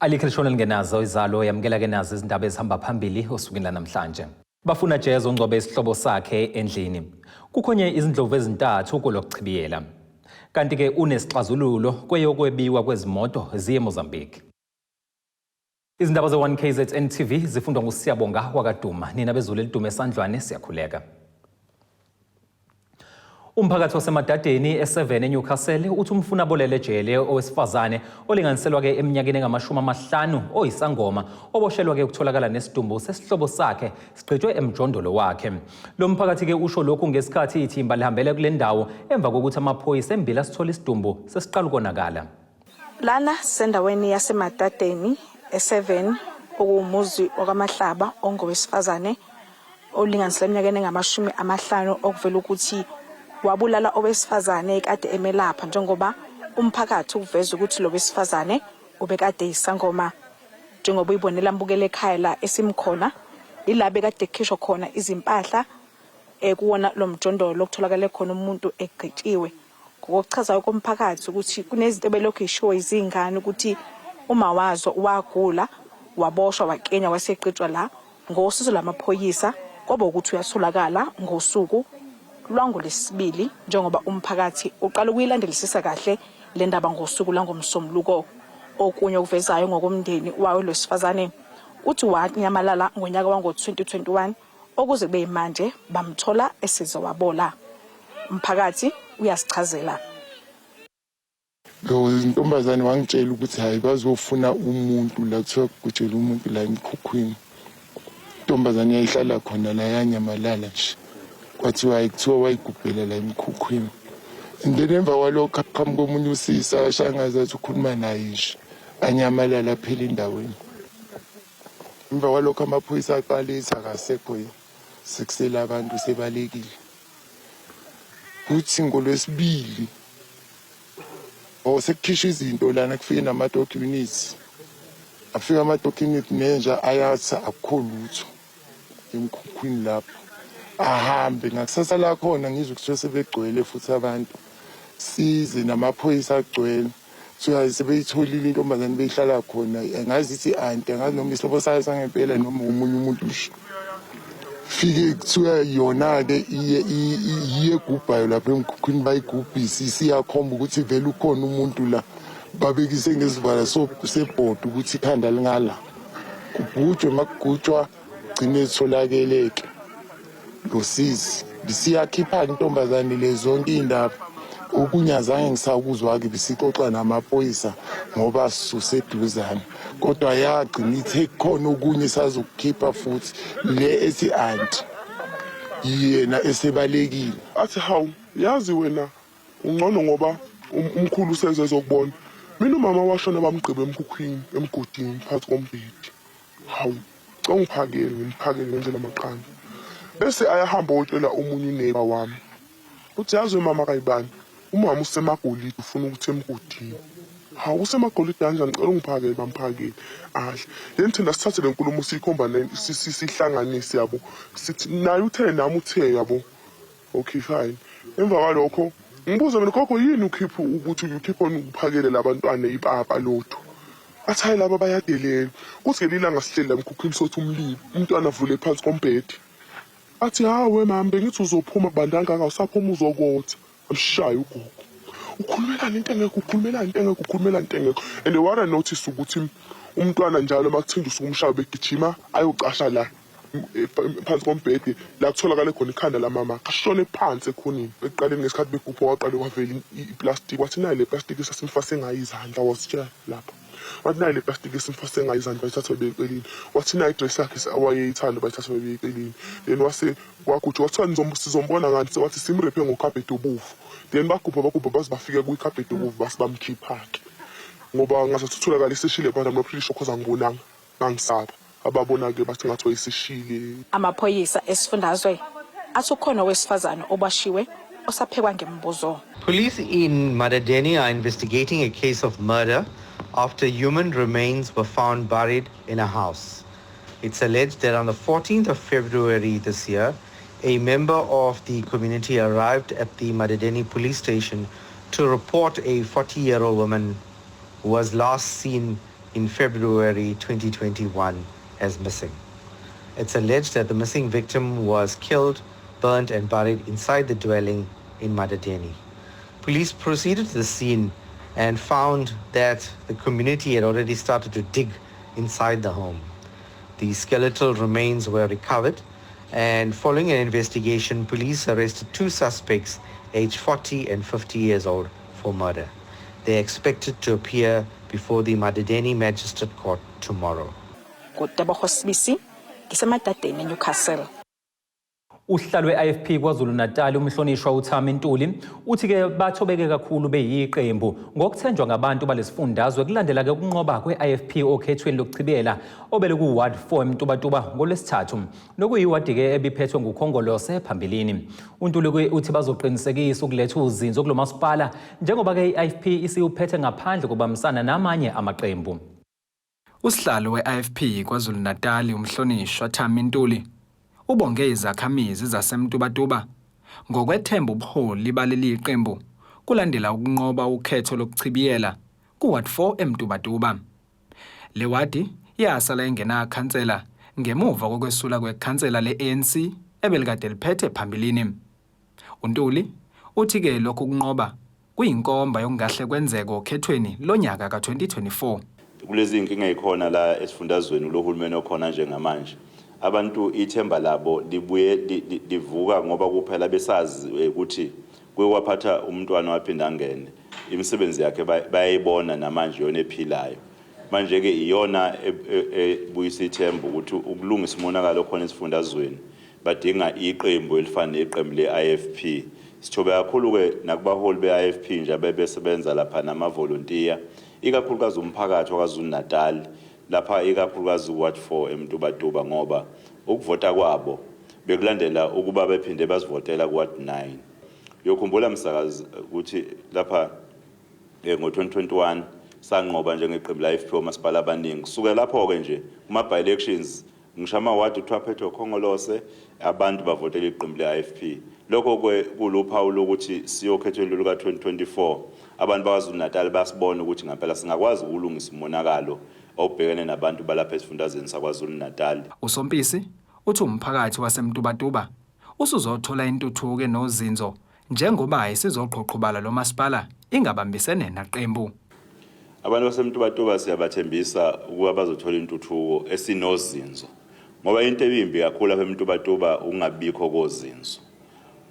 Alikho lishonela ngenazo izalo yamkela ke nazo izindaba ezihamba phambili osukeni namhlanje. Bafuna Jazz ongcobe isihlobo sakhe endlini. Kukhonye izindlovu ezintathu kolokuchibiyela. Kanti ke unesixazululo kweyokwebiwa kwezimoto ziye eMozambique. Izindaba ze-1KZN TV zifundwa nguSiyabonga wakaduma. Nina bezulu elidume esandlwane siyakhuleka. Umphakathi wasemadadeni e7 eNewcastle uthi umfuna bolele ejele owesifazane olinganiselwa ke eminyakeni engama-50 oyisangoma oboshelwa ke ukutholakala nesidumbu sesihlobo sakhe sigqitshwe emjondolo wakhe. Lo mphakathi ke usho lokhu ngesikhathi ithimba lihambele kule ndawo emva kokuthi amaphoyisa embili asithola isidumbu sesiqala ukonakala. Lana sendaweni yasemadadeni e7 okuwumuzi wakamahlaba ongowesifazane olinganiselwa eminyakeni engama-50 okuvela ukuthi wabulala owesifazane kade emelapha njengoba umphakathi uveza ukuthi lo wesifazane ubekade isangoma njengoba uyibonela mbukele ekhaya la esimkhona ilabe kade ekhishwa khona izimpahla kuwona lo mjondolo lokutholakala khona umuntu egqitshiwe ngokuchaza komphakathi ukuthi kunezinto belokhu ishow izingane ukuthi uma wazo wagula waboshwa wakenya wasegqitshwa la ngosizo lamaphoyisa kwaba ukuthi uyatholakala ngosuku lwangolesibili njengoba umphakathi uqala ukuyilandelisisa kahle le ndaba ngosuku langomsombuluko. Okunye okuvezayo ngokomndeni wayo lo sifazane uthi wanyamalala ngonyaka wango-2021 okuze kube manje bamthola esizo wabola. Umphakathi uyasichazela. Lo intombazane wangitshela ukuthi hayi bazofuna umuntu la kuthiwa kujela umuntu la eMkhukhwini. Intombazane yayihlala khona la yanyamalala nje. Kwathiwa ayikuthiwa wayigubhela la eMkhukhwini. Indlela emva kwalokho qhamuka omunye usisa ashangaza ukuthi ukhuluma naye nje anyamalala phela endaweni. Emva kwalokho amaphoyisa aqalisa akasekho sekusela abantu sebalekile. Kuthi ngolwesibili sekukhishwa izinto lana kufike nama-documents. Afika ama-documents nenja ayathi akukho lutho eMkhukhwini lapho. Ahambe ngakusasa la khona ngizwe kuthiwa sebegcwele futhi abantu size namaphoyisa agcwele so sebeyitholile intombazane beyihlala khona angazi ithi anti angazi noma isihlobo sayo sangempela noma umunye umuntu fike kuthiwa yona ke iye gubhayo lapha eMkhukhwini bayigubhisi siyakhomba ukuthi vele ukhona umuntu la babekise ngesivala sebhodi ukuthi ikhanda lingala kubhujwe makugutshwa gcine etholakele losizi bisiyakhipha intombazane lezonke indaba okunyazange ngisakuzwa ke bisixoxa namaphoyisa ngoba suseduzana kodwa yagcina ithe khona okunye sazokukhipha futhi le ethi anti yena esebalekile athi hawu yazi wena ungcono ngoba umkhulu usezezokubona mina umama washona bamgqibe eMkhukhwini emgodini phansi kombhedi hawu ngomphakele ngendlela amaqanda bese ayahamba otshela omunye uneighbor wami uthi yazi mama kayibani umama usemagolide ufuna ukuthi emgodini hawu usemagolide kanjani ngicela ungiphakele bamphakele ahle then thina sithathe le nkulumo siyikhomba sihlanganise yabo sithi naye uthe nami uthe yabo okay fine emva kwalokho ngibuza mina gogo yini ukhipha ukuthi ukhipha ukuphakele labantwana ipapa lotho athi hayi laba bayadelela kuthi ngelilanga sihleli la eMkhukhwini sothi umlilo umntwana avule phansi kombhedi athi hawe mama bengithi uzophuma bandanga awusaphuma uzokotha amshaye ugogo ukhulumelana into engekho ukhulumelana into engekho and wara notice ukuthi umntwana njalo makuthinda usukumshaya begijima ayocasha la phansi kombhedi la kutholakala khona ikhanda la mama kashone phansi ekhonini eqaleni ngesikhathi begupha waqala kwavela iplastic wathi nayo le plastic sasimfase ngayizandla wasitsha lapha wathi nayo le plastic esimfase ngayizandla bayithatha beyiqelini wathi nayo idress yakhe awayeyithanda bayithatha beyiqelini then wase kwakuthi wathi sizombona ngani wathi simrephe ngokhabhedi obufu then bagubha baze bafike kwikhabhedi obufu basibamkhipha-ke ngoba ngasathutholakala iseshile bana nophrisho cause angibonanga ngangisaba ababona-ke bathi ngathi wayiseshile. Amaphoyisa esifundazwe athi ukhona owesifazane obashiwe osaphekwa ngembuzo. Police in Madadeni are investigating a case of murder after human remains were found buried in a house. It's alleged that on the 14th of February this year, a member of the community arrived at the Madadeni police station to report a 40-year-old woman who was last seen in February 2021 as missing. It's alleged that the missing victim was killed, burnt and buried inside the dwelling in Madadeni. Police proceeded to the scene and found that the community had already started to dig inside the home. The skeletal remains were recovered, and following an investigation, police arrested 2 suspects aged 40 and 50 years old for murder. They are expected to appear before the Madadeni Magistrate Court tomorrow. Newcastle. Uhlalo we-I-Ifp KwaZulu-Natal umhlonishwa uThami Ntuli uthi-ke bathobeke kakhulu beyiqembu ngokuthenjwa ngabantu balesifundazwe kulandela-ke ukunqoba kwe-I-Ifp okhethweni lokuchibiyela obele ku-Ward 4 eMtubatuba ngolwesithathu nokuyiwadi-ke ebiphethwe nguKhongolose phambilini. uNtuli uthi bazoqinisekisa ukuletha uzinzo kulo masipala njengoba-ke i-I-Ifp isiwuphethe ngaphandle kobambisana namanye amaqembu. Usihlalo we-I-Ifp KwaZulu-Natal umhlonishwa Thami Ntuli ubonge izakhamizi zaseMtubatuba ngokwethemba ubuholi baleli iqembu kulandela ukunqoba ukhetho lokuchibiyela ku-Ward 4 eMtubatuba. Le wadi yasala engenakhansela ngemuva kokwesula kwekhansela le-ANC ebelikade liphethe phambilini. uNtuli uthi-ke lokhu kunqoba kuyinkomba yokungahle kwenzeka okhethweni lonyaka ka-2024. Kulezi inkinga ezikhona la esifundazweni lohulumeni okhona njengamanje, abantu ithemba labo libuye livuka ngoba kuphela besazi ukuthi kwewaphatha umntwana waphinda angene imisebenzi yakhe bayayibona namanje yona ephilayo. Manje ke iyona ebuyisa ithemba ukuthi ukulungisa umonakalo khona esifundazweni badinga iqembu elifana neqembu le-I-Ifp. Sithobe kakhulu ke nakubaholi be-I-Ifp nje bebesebenza lapha nama-volunteer ikakhulukazi umphakathi waKwaZulu-Natal lapha ikakhulukazi Ward 4 eMtubatuba ngoba ukuvota kwabo bekulandela ukuba bephinde basivotela ku-Ward 9. Yokhumbula msakazi ukuthi lapha ngo-2021 sanqoba njengeqembu la-I-Ifp omasipala abaningi kusuka lapho-ke nje kuma-by-elections ngisho amawadi kuthiwa phethwe uKhongolose abantu bavotela iqembu le-I-Ifp. Lokho kuluphawu lokuthi siyokhethweni luka-2024 abantu bakwaZulu-Natal basibona ukuthi ngempela singakwazi ukulungisa umonakalo obhekene nabantu balapha esifundazweni sakwaZulu-Natal. uSompisi uthi umphakathi waseMtubatuba usuzothola intuthuko enozinzo njengoba isizoqhoqhobala lo masipala ingabambisene naqembu. Abantu baseMtubatuba siyabathembisa ukuba bazothola intuthuko esinozinzo ngoba into ebimbi kakhulu lapha eMtubatuba ungabikho kozinzo.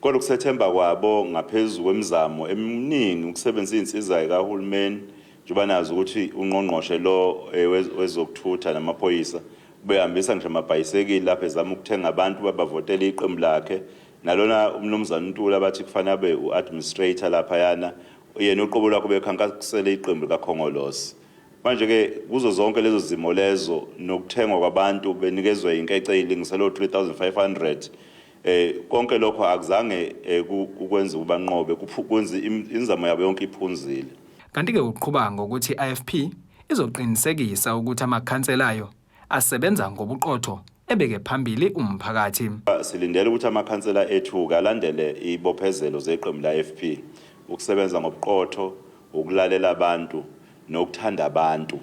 Kodwa kusethemba kwabo ngaphezulu kwemizamo eminingi ukusebenzisa insiza kahulumeni njengoba nazi ukuthi ungqongqoshe lo wezokuthutha namaphoyisa behambisa ngisho amabhayisekili lapha ezama ukuthenga abantu babavotela iqembu lakhe nalona umnumzana uNtuli abathi kufanele abe u-administrator lapha yana yena uqobo lakho bekhankasele iqembu kaKhongolose. Manje ke kuzo zonke lezo zimo lezo nokuthengwa kwabantu benikezwe inkece eyilingiselo 3500 konke lokho akuzange kukwenza ubanqobe kwenza inzamo yabo yonke iphunzile. Kanti-ke uqhubanga ngokuthi i-I-Ifp izoqinisekisa ukuthi amakhanselayo asebenza ngobuqotho ebeke phambili umphakathi. Silindele ukuthi amakhansela ethu kalandele ibophezelo zeqembu la-I-Ifp ukusebenza ngobuqotho, ukulalela abantu nokuthanda abantu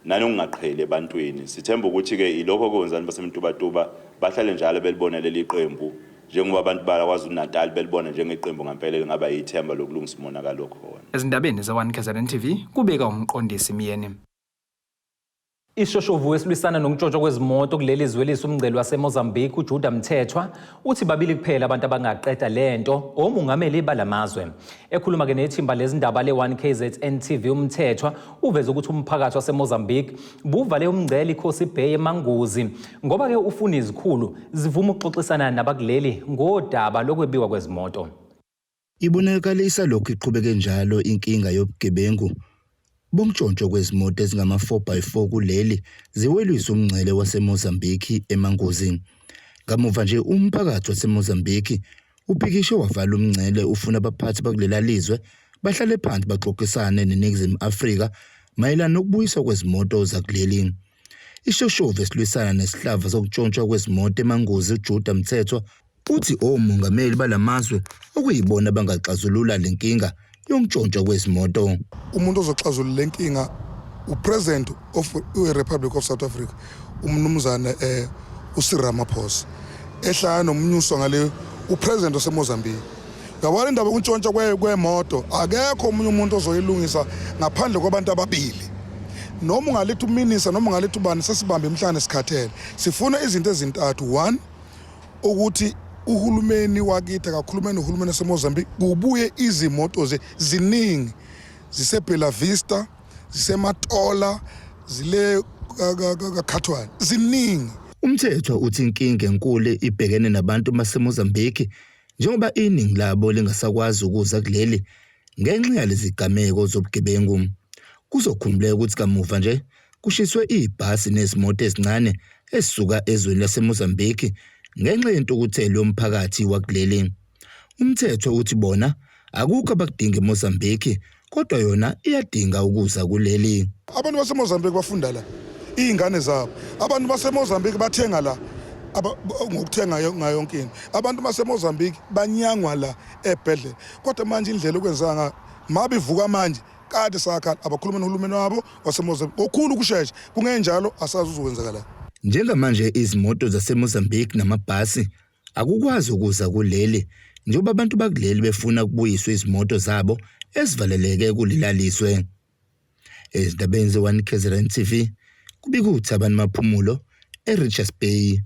nanokungaqheli ebantwini. Sithemba ukuthi-ke ilokho kwenzani baseMtubatuba bahlale njalo belibona leli qembu njengoba abantu bakwaZulu-Natal belibona njengeqembu ngempela lingaba yithemba lokulungisa umonakalo khona. Ezindabeni ze-1KZNTV kubeka umqondisi Miyeni. Ishoshovu wesilwisana nokuntshontsha kwezimoto kuleli zwe lisumngcelo waseMozambique uJuda Mthethwa uthi babili kuphela abantu abangaqeda lento omungameli balamazwe. Ekhuluma ke nethimba lezindaba le-1KZNTV uMthethwa uveza ukuthi umphakathi waseMozambique buvale umngcele iKhosi Bay eManguzi ngoba ke ufuna izikhulu zivuma ukuxoxisana nabakuleli ngodaba lokwebiwa kwezimoto. Ibonakalisa lokhu iqhubeke njalo inkinga yobugebengu bontshontsho kwezimoto ezingama 4x4 kuleli ziweliswa umngcele waseMozambique eManguzini. Kamuva nje umphakathi waseMozambique uphikishe wavala umngcele ufuna abaphathi bakulela lizwe bahlale phansi baxoxisane neNingizimu Afrika mayelana nokubuyiswa kwezimoto zakuleli. Ishoshovu esilwisana nesihlava sokuntshontsha kwezimoto eManguzi uJuda Mthethwa uthi omongameli balamazwe okuyibona bangaxazulula lenkinga yokuntshontsha kwezimoto. Umuntu ozoxazulula lenkinga upresident of Republic of South Africa umnumzana uCyril Ramaphosa ehlala nomnyuso ngale upresident waseMozambique. Yabona indaba ukuntshontsha kwemoto akekho omunye umuntu ozoyilungisa ngaphandle kwabantu ababili. Noma ungalethi uminisa noma ungalethi ubani sesibambe emhlanje sikhathele. Sifuna izinto ezintathu. One, ukuthi uhulumeni wakithi akakhulumeni nohulumeni waseMozambique kubuye izimoto ziningi ziseBella Vista, ziseMatola, zile kaKhathwane ziningi. Umthetho uthi inkinga enkulu ibhekene nabantu baseMozambique njengoba iningi labo lingasakwazi ukuza kuleli ngenxa yalezigameko zobugebengu. Kuzokhumuleka ukuthi kamuva nje kushiswe ibhasi nezimoto ezincane esisuka ezweni laseMozambique ngenxa yentukuthelo yomphakathi wakuleli. Umthetho uthi bona akukho abakudinga eMozambique kodwa yona iyadinga ukuza kuleli. Abantu baseMozambique bafunda la izingane zabo. Abantu baseMozambique bathenga la ngokuthenga ngayo yonke into. Abantu baseMozambique banyangwa la ebhedlela. Kodwa manje indlela okwenzanga mabe ivuka manje kade sakhala abakhuluma nohulumeni wabo waseMozambique. Okukhulu kusheshe kungenjalo asazi uzokwenzakala. Njengamanje izimoto zaseMozambique namabhasi akukwazi ukuza kuleli njengoba abantu bakuleli befuna ukubuyiswa izimoto zabo esivaleleke kulilaliswe. Ezindabeni ze-1KZNTV kubika uThabani Maphumulo eRichards Bay.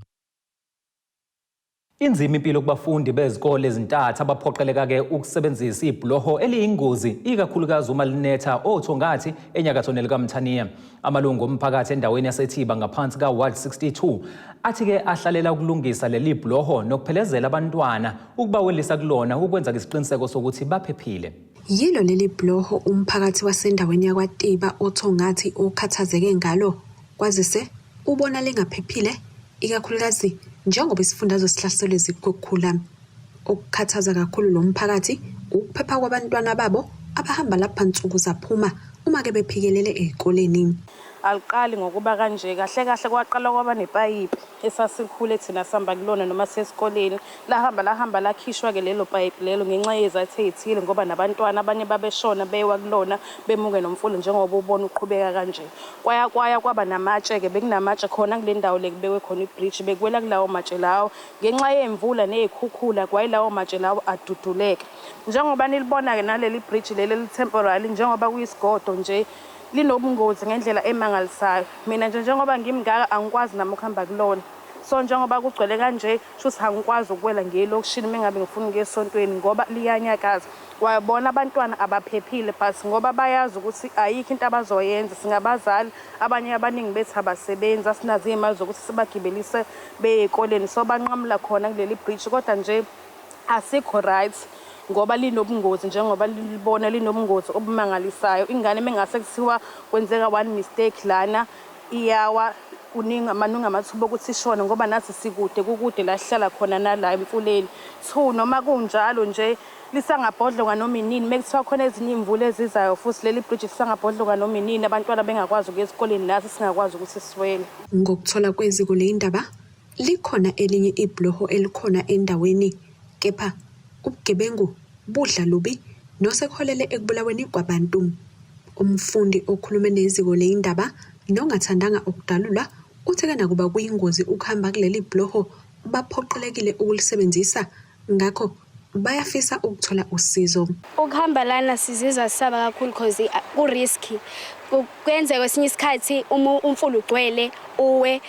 Inzima impilo kubafundi bezikole ezintathu abaphoqeleka ke ukusebenzisa ibloho eliyingozi ikakhulukazi uma linetha othongathi enyakatho nelikaMthaniya. Amalungu omphakathi endaweni yaseThiba ngaphansi kaWard 62 athi ke ahlalela ukulungisa leli bloho nokuphelezela abantwana ukubawelisa kulona ukwenza isiqiniseko sokuthi baphephile. Yilo leli bloho umphakathi wasendaweni yakwaThiba othongathi okhathazeke ngalo kwazise ubona lengaphephile ikakhulukazi njengoba isifundazwe sihlaselwe izikhukhula. Okukhathaza kakhulu lo mphakathi ukuphepha kwabantwana babo abahamba lapha nsuku zaphuma uma ke bephikelele ezikoleni. Aliqali ngokuba kanje kahle kwaqala kwaba nepayipi esasikhule thina sihamba kulona noma sesikoleni lahamba lakhishwa ke lelo payipi lelo ngenxa yezathu ezithile ngoba nabantwana abanye babeshona bewa kulona bemuke nomfulo njengoba ubona uqhubeka kanje. Kwaya kwaba namatshe ke bekunamatshe khona kule ndawo lekubekwe khona ibridge bekwela kulawo matshe lawo ngenxa yemvula nezikhukhula kwayilawo matshe lawo aduduleka. Njengoba nilibona ke naleli bridge leli temporary njengoba kuyisigodo nje linobungozi ngendlela emangalisayo. Mina nje njengoba ngimngaka angikwazi nami ukuhamba kulona. So njengoba kugcwele kanje shuthi angikwazi ukuwela ngelokushini mengabe ngifuna ukuya esontweni ngoba liyanyakaza. Wayabona abantwana abaphephile but ngoba bayazi ukuthi ayikho into abazoyenza. Singabazali abanye abaningi bethi abasebenzi asinazo imali zokuthi sibagibelise beyikoleni so banqamla khona kuleli bridge kodwa nje asikho right ngoba linobungozi njengoba libona linobungozi obumangalisayo. Ingane mengase kuthiwa kwenzeka one mistake lana iyawa kuningi amathuba ukuthi ishone ngoba nathi sikude kukude la sihlala khona nala emfuleni. Two noma kunjalo nje lisangabhodloka noma inini mekuthiwa khona ezinye imvula ezizayo futhi leli bridge lisangabhodloka noma inini abantwana bengakwazi ukuya esikoleni nathi singakwazi ukuthi siwele. Ngokuthola kweziko leindaba likhona elinye ibloho elikhona endaweni kepha ubugebengu budla lubi nosekholele ekubulaweni kwabantu. Umfundi okhulume neziko leindaba nongathandanga ukudalula utheka nakuba kuyingozi ukuhamba kuleli bloho baphoqelekile ukulisebenzisa ngakho bayafisa ukuthola usizo. Ukuhamba lana sizizwa sisaba kakhulu because ku risky. Kwenzeka kwesinye isikhathi umfula ugcwele uwe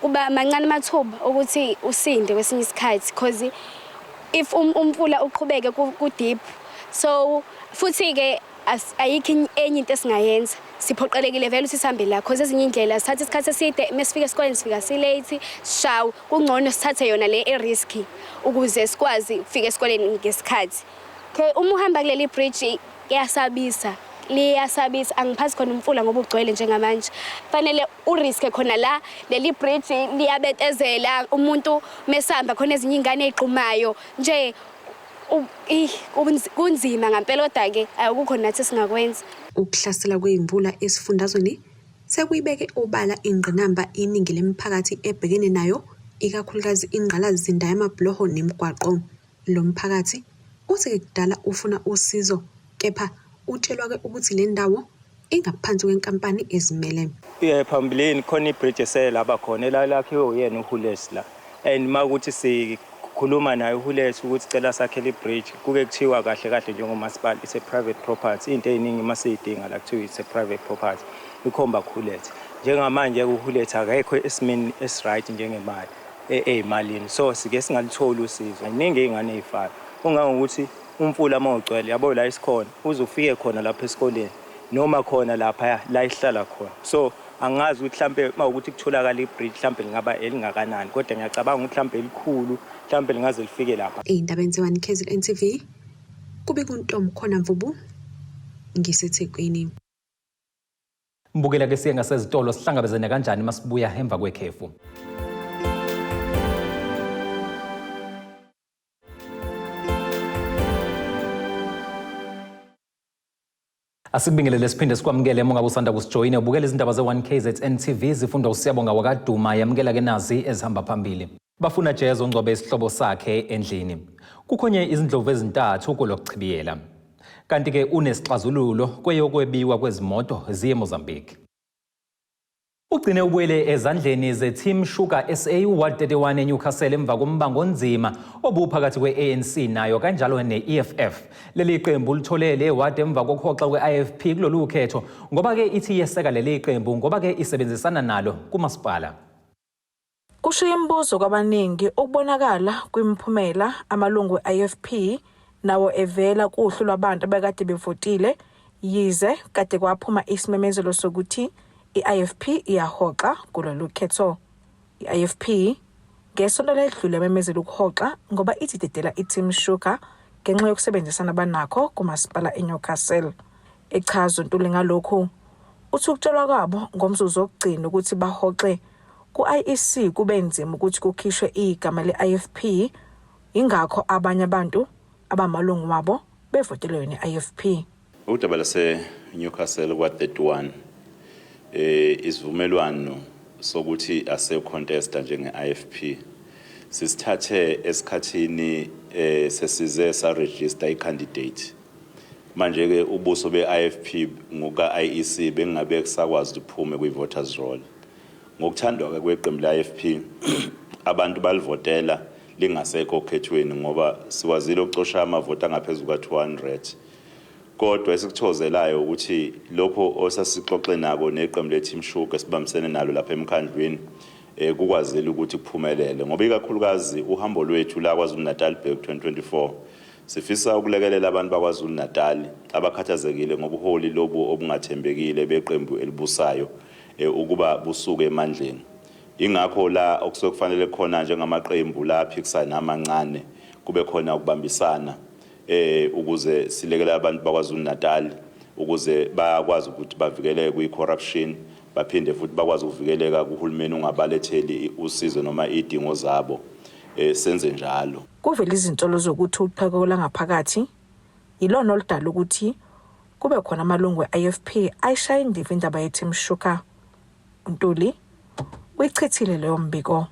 kuba mancane amathuba ukuthi usinde kwesinye isikhathi because if umfula uqhubeke ku deep so futhi ke ayikho enye into esingayenza siphoqelekile vele ukuthi sihambe la because ezinye indlela sithatha isikhathi eside mesifika esikoleni sifika si late shaw kungcono sithathe yona le risky ukuze sikwazi ukufika esikoleni ngesikhathi. Okay, uma uhamba kuleli bridge liyasabisa angiphathi khona umfula ngoba ugcwele njengamanje fanele uriske khona la leli bridge liyabetezela umuntu mesamba khona ezinye ingane eziqumayo nje kunzima ngempela kodwa ke akukho nathi singakwenza. Ukuhlasela kwezimvula esifundazweni sekuyibeke obala ingqinamba iningi lemiphakathi ebhekene nayo ikakhulukazi ingqalazinda yamabloho nemigwaqo. Lo mphakathi uthi kudala ufuna usizo kepha utshelwa ke ukuthi le ndawo ingaphansi kwenkampani ezimele. Phambilini khona ibridge eselaba khona elakhiwe uyena uHules la. And makuthi sikhuluma naye uHules ukuthi cela sakhele ibridge kuke kuthiwa kahle kahle njengomasipala it's a private property. Into eziningi masiyidinga la kuthiwa it's a private property. Ikhomba kuHules. Njengamanje uHules akekho esimeni esright njengemali ezimalini. So sike singalitholi usizo. Iningi ingane ezifana. Ungangokuthi umfula mawugcwele yabo la isikhona uzufike khona lapha esikoleni noma khona lapha la ihlala khona. So angazi ukuthi mhlambe mawukuthi kutholakala ibridge mhlambe lingaba elingakanani kodwa ngiyacabanga ukuthi mhlambe elikhulu mhlambe lingaze lifike lapha. Indaba KZNTV kube kuntombi khona Mvubu ngiseThekwini. Mbukela ke siye ngasezitolo sihlangabezene kanjani masibuya emva kwekhefu. Asikubingelele siphinde sikwamukele monga usanda kusijoyine ubukela izindaba ze1KZNTV zifunda usiyabonga wakaduma yamukela ke nazi ezihamba phambili. Bafuna Jezo ngcobe isihlobo sakhe endlini. Kukhonye izindlovu ezintathu kulokuchibiyela. Kanti ke unesixazululo kweyokwebiwa kwezimoto ziye Mozambique. Ugcine ubuyele ezandleni ze-Team Sugar SA Ward 31 eNewcastle emva kombango onzima obuphakathi kwe-ANC nayo kanjalo ne-EFF. Leli qembu litholele ward emva kokuhoxa kwe-I-Ifp kulolu khetho ngoba ke ithi yeseka leli qembu ngoba ke isebenzisana nalo kumasipala. Kushiya imibuzo kwabaningi ukubonakala kwimphumela amalungu e-I-Ifp nawo evela kuhlu lwabantu abekade bevotile yize kade kwaphuma isimemezelo sokuthi I-Ifp iyahoxa kulolu khetho. I-Ifp ngesonto ledlule yamemezela ukuhoxa ngoba ithi dedela i-Team Sugar ngenxa yokusebenzisana abanakho kumasipala eNewcastle. Echazo ntuli ngalokhu uthi ukutshelwa kwabo ngomzuzu wokugcina ukuthi bahoxe ku-IEC kube nzima ukuthi kukhishwe igama le-IFP ingakho abanye abantu abamalungu wabo bevotele yona i-IFP. Udaba lase Newcastle Ward 31 isivumelwano sokuthi ase contesta njenge-IFP sisithathe esikhathini sesize sa register i-candidate. Manje ke ubuso be-IFP ngoka IEC bengabe kusakwazi ukuphume kwi-voters roll. Ngokuthandwa kweqembu le-IFP abantu balivotela lingasekho okhethweni ngoba sikwazile ukucosha amavoti angaphezulu ka-200. Kodwa esikuthozelayo ukuthi lokho osasixoxe nako neqembu le-Team Sugar esibambisene nalo lapha emkhandlweni kukwazile ukuthi kuphumelele ngoba ikakhulukazi uhambo lwethu la KwaZulu Natal Bhek 2024 sifisa ukulekelela abantu bakwaZulu Natal abakhathazekile ngobuholi lobu obungathembekile beqembu elibusayo ukuba busuke emandleni. Ingakho la okusokufanele khona njengamaqembu la aphikisana amancane kube khona ukubambisana ukuze silekele abantu bakwaZulu Natal ukuze bakwazi ukuthi bavikeleke kwi-corruption baphinde futhi bakwazi ukuvikeleka kuhulumeni ungabaletheli usizo noma idingo zabo senze njalo. Kuvela izintolo zokuthi upheko langaphakathi ilona oludala ukuthi kube khona amalungu e-IFP ayishaya indiva indaba ye-Team Sugar. Ntuli uyichithile leyo mbiko.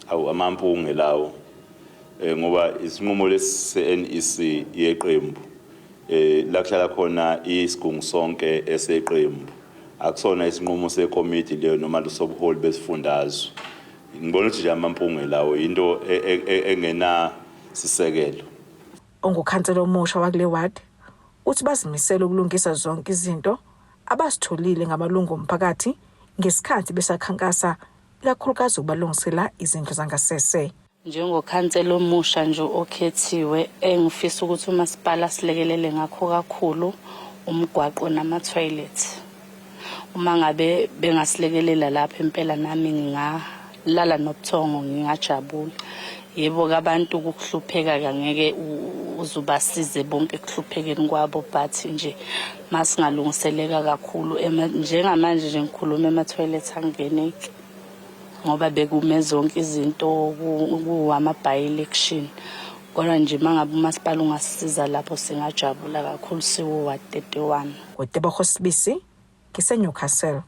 Awu amampunge lawo ngoba isinqumo lesi-NEC yeqembu la kuhlala khona isigungu sonke eseqembu akusona isinqumo sekomiti leyo noma losobuholi besifundazwe. Ngibona ukuthi nje amampunge lawo into engena sisekelo. Ongukhansela omusha wakule ward uthi bazimisela ukulungisa zonke izinto abasitholile ngamalungu omphakathi ngesikhathi besakhankasa ikakhulukazi ukubalungisela izindlu zangasese. Njengokhansela omusha nje okhethiwe engifisa ukuthi umasipala silekelele ngakho kakhulu umgwaqo nama-toilet. Uma ngabe bengasilekelela lapha impela nami ngingalala nobuthongo ngingajabula. Yebo abantu ukuhlupheka kangeke uzubasize bonke ekuhluphekeni kwabo but nje masingalungiseleka kakhulu njengamanje nje ngikhuluma ema-toilet angeneki ngoba bekume zonke izinto kuwama-by-election. Kodwa nje mangabe umasipala ungasisiza lapho singajabula kakhulu siwo Ward 31. Owesifazane ngiseNewcastle.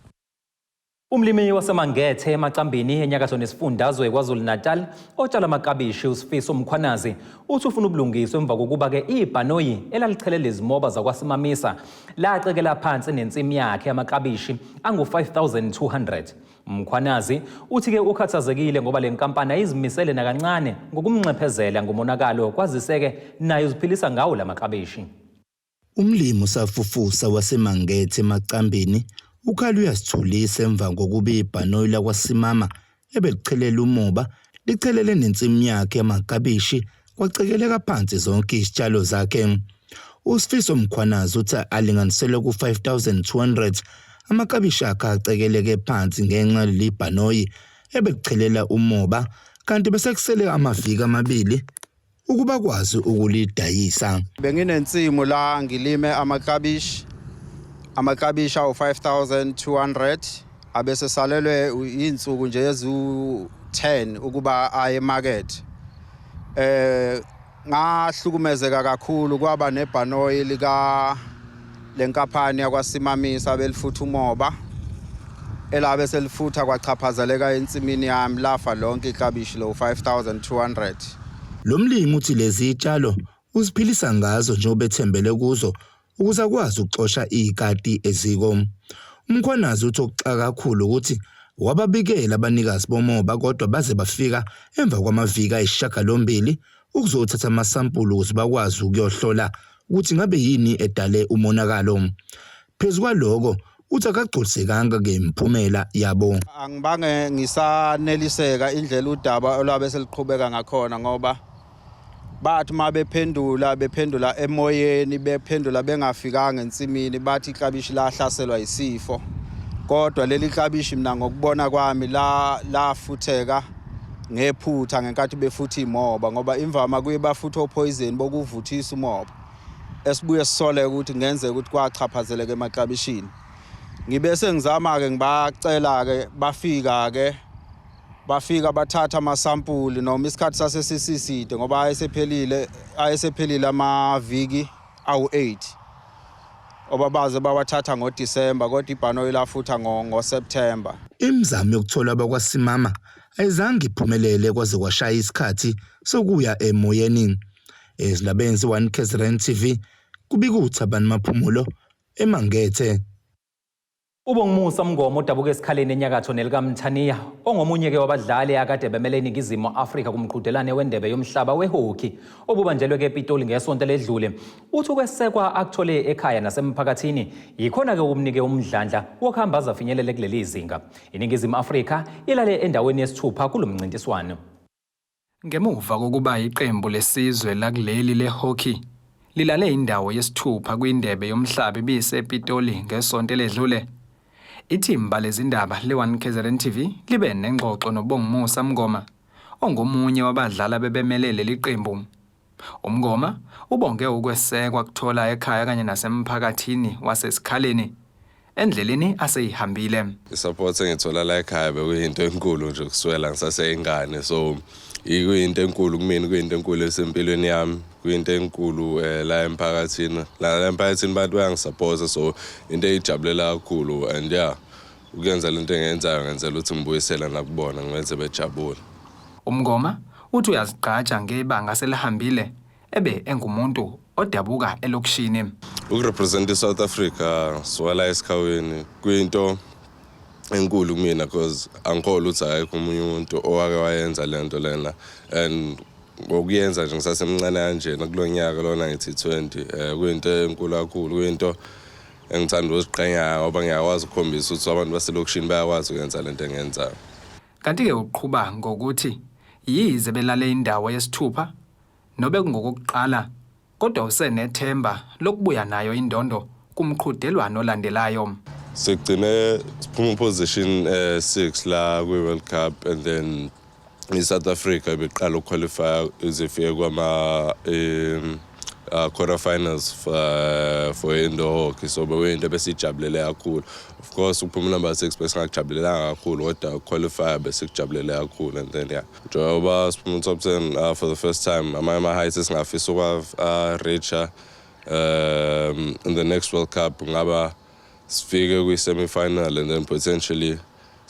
Umlimi waseMangethe emacambini enyakatho nesifundazwe KwaZulu-Natal otshala amaklabishi uSifiso Mkhwanazi uthi ufuna ubulungiswa emva kokuba ke ibhanoyi elalichelela izimoba zakwaSimamisa lacekela phansi nensimi yakhe amaklabishi angu-5,200. Mkhwanazi uthi ke ukhathazekile ngoba le nkampani ayizimisele nakancane ngokumnxephezela ngomonakalo kwaziseke nayo ziphilisa ngawo la maklabishi. Umlimi usafufusa waseMangethe emacambini ukhala uyasithulisa emva kokuba ibhanoyi lakwaSimama ebelichelela umoba lichelele nensimi yakhe yamakabishi kwacekeleka phansi zonke izitshalo zakhe. uSifiso Mkhwanazi uthi alinganiselwe ku-5,200 amakabishi akhe acekeleke phansi ngenxa libhanoyi ebelichelela umoba kanti bese kusele amaviki amabili ukuba kwazi ukulidayisa. Benginensimu la ngilime amakabishi awu-5,200 abese salelwe insuku nje ezu-10 ukuba aye emarket. Ngahlukumezeka kakhulu kwaba nebhanoyi lika lenkampani yakwaSimamisa belifutha umoba elabe selifutha kwachaphazeleka ensimini yami lafa lonke iklabishi lo 5,200. Lo mlimi uthi lezi zitshalo uziphilisa ngazo njengoba ethembele kuzo ukuze akwazi ukuxosha ikati eziko. Mkhwanazi uthi okuxa kakhulu ukuthi wababikela abanikazi bomoba kodwa baze bafika emva kwamaviki ayisishiyagalombili ukuzothatha amasampulu ukuze bakwazi ukuyohlola ukuthi ngabe yini edale umonakalo. Phezu kwaloko uthi akagculisekanga ke imiphumela yabo. Angibange ngisaneliseka indlela udaba olwabe seliqhubeka ngakhona ngoba bathi bephendula emoyeni bephendula bengafikanga ensimini bathi iklabishi lahlaselwa isifo. Kodwa leli klabishi mina ngokubona kwami lafutheka ngephutha ngenkathi befutha imoba ngoba imvama kuyibafutha opoison bokuvuthisa umoba. Esibuye sisole ukuthi ngenzeka ukuthi kwachaphazeleka emaklabishini. Ngibe sengizama ke ngibacela ke bafika bathatha amasampuli noma isikhathi sasesiside ngoba ayesephelile amaviki awu-8 obabaze bawathatha ngoDisemba kodwa ibhanoyi lafutha ngoSeptember. Imizamo yokuthola abakwaSimama ayizange iphumelele kwaze kwashaya isikhathi sokuya emoyeni. Ezilabenzi 1KZNTV kubika uThabani Maphumulo eMangethe. Ubongumusa Mngoma odabuka esikhaleni enyakatho nelikaMthaniya ongomunye ke wabadlali akade bemele iNingizimu Afrika kumqhudelane wendebe yomhlaba wehockey obubanjelwe ke ePitoli ngesonto ledlule uthi ukwesekwa akuthole ekhaya nasemphakathini yikhona ke ukumnike umdlandla wokuhamba azafinyelele kuleli izinga. iNingizimu Afrika ilale endaweni yesithupha kulomncintiswano. Ngemuva kokuba iqembu lesizwe lakuleli lehockey lilale indawo yesithupha kwindebe yomhlaba ibisePitoli ngesonto ledlule, ithimba lezindaba le-1KZNTV libe nengxoxo noBongumusa Mngoma ongomunye wabadlali bebemelele liqembu. uMngoma ubonge ukwesekwa kuthola ekhaya kanye nasemphakathini wasesikhaleni endleleni aseyihambile. Isupport engithola la ekhaya bekuyinto enkulu nje kuswela ngisaseyingane, so ikuyinto enkulu kumina, kuyinto enkulu esempilweni yami, kuyinto enkulu la emphakathini. La emphakathini bantu bayangisupport, so into eyijabulela kakhulu and yeah, ukuyenza lento engiyenzayo ngenzela ukuthi ngibuyisela nakubona ngiwenze bejabule. uMngoma uthi uyazigqaja ngebanga selihambile ebe engumuntu odabuka elokishini. Ukurepresent South Africa swala esikhaweni kuyinto enkulu kumina because angikholwa ukuthi ayikho umunye umuntu owake wayenza lento lena, and ngokuyenza nje ngisasemncane kanjena kulonyaka lo 1920 kuyinto enkulu kakhulu, kuyinto engithanda ukuziqhenya ngoba ngiyakwazi ukukhombisa ukuthi abantu baselokishini bayakwazi ukwenza lento engiyenzayo. Kanti ke uqhubha ngokuthi yize belale indawo yesithupha nobe kungokuqala kodwa usenethemba lokubuya nayo indondo kumqhudelwano olandelayo. Sigcine siphuma position 6 la kwi-World Cup, and then South Africa beqala ukuqualify izifike kwama quarterfinals for indoor hockey, so bewuyinto besijabulele kakhulu. Of course ukuphuma number 6 besingakujabulelanga kakhulu kodwa qualify besikujabulele kakhulu, and then yeah, njengoba siphuma top 10 for the first time ama-heights esingafisa ukwa-reacha in the next World Cup ngaba sifike kwi-semi-final and then potentially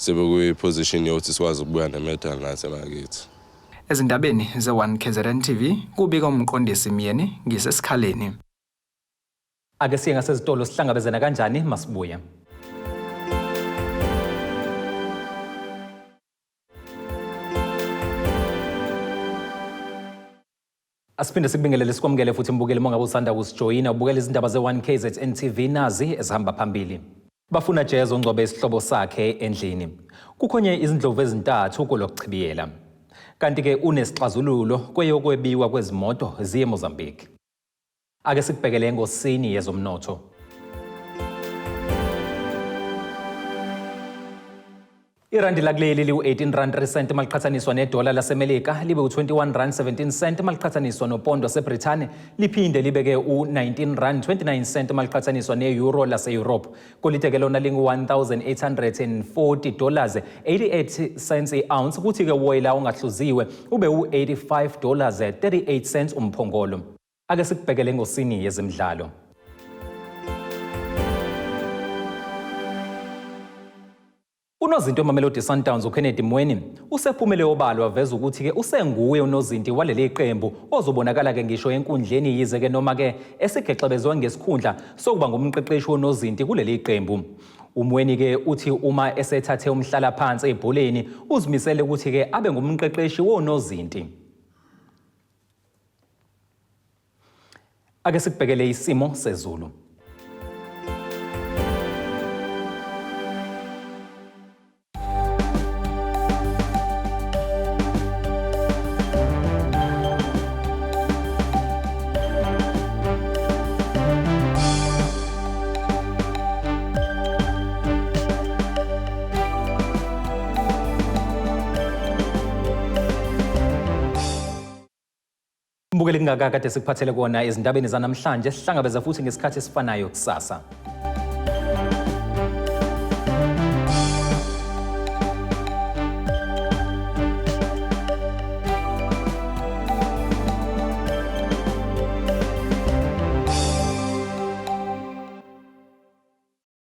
sebekuyiposition yokuthi sikwazi ukubuya nemedal nathi emakithi. Ezindabeni ze-1KZN TV kubika umqondisi Miyeni ngisesikhaleni. Ake siye ngasezitolo sihlangabezana kanjani masibuye. Asiphinde sikubingelele sikwamukele futhi mbukeli mongabe usanda kusijoyina ubukela izindaba ze-1KZN TV nazi ezihamba phambili. Bafuna Jazz ongcobe isihlobo sakhe endlini. Kukhonye izindlovu ezintathu kulokuchibiyela. Kanti ke unesixazululo kweyokwebiwa kwezimoto ziye eMozambique. Ake sikubhekele engosini yezomnotho. Irandi lakuleli liwu-18 rand 3 cent maliqhathaniswa nedola lasemelika libe u-21 rand 17 cent maliqhathaniswa nopondo waseBrithani liphinde libeke u-19 rand 29 cent maliqhathaniswa ne-euro lase-Europe. Kolite ke lona lingu-$1,840 88 cents i-ounce kuthi ke woyela ongahluziwe ube u-$85 38 cents umphongolo. Ake sikubhekele ngosini yezemidlalo. Unozinti weMamelodi Sundowns uKennedy Mweni usephumele obalo waveza ukuthi ke usenguye unozinti waleli qembu ozobonakala ke ngisho enkundleni yize ke noma ke esigexebezwe ngesikhundla sokuba ngumqeqeshi wonozinti kuleli qembu. Umweni ke uthi uma esethathe umhlala phansi ebholeni uzimisele ukuthi ke abe ngumqeqeshi wonozinti. Ake sikubhekele isimo sezulu. Mbukeli kungaka kade sikuphathele kona izindabeni zanamhlanje sihlangabeza futhi ngesikhathi esifanayo kusasa.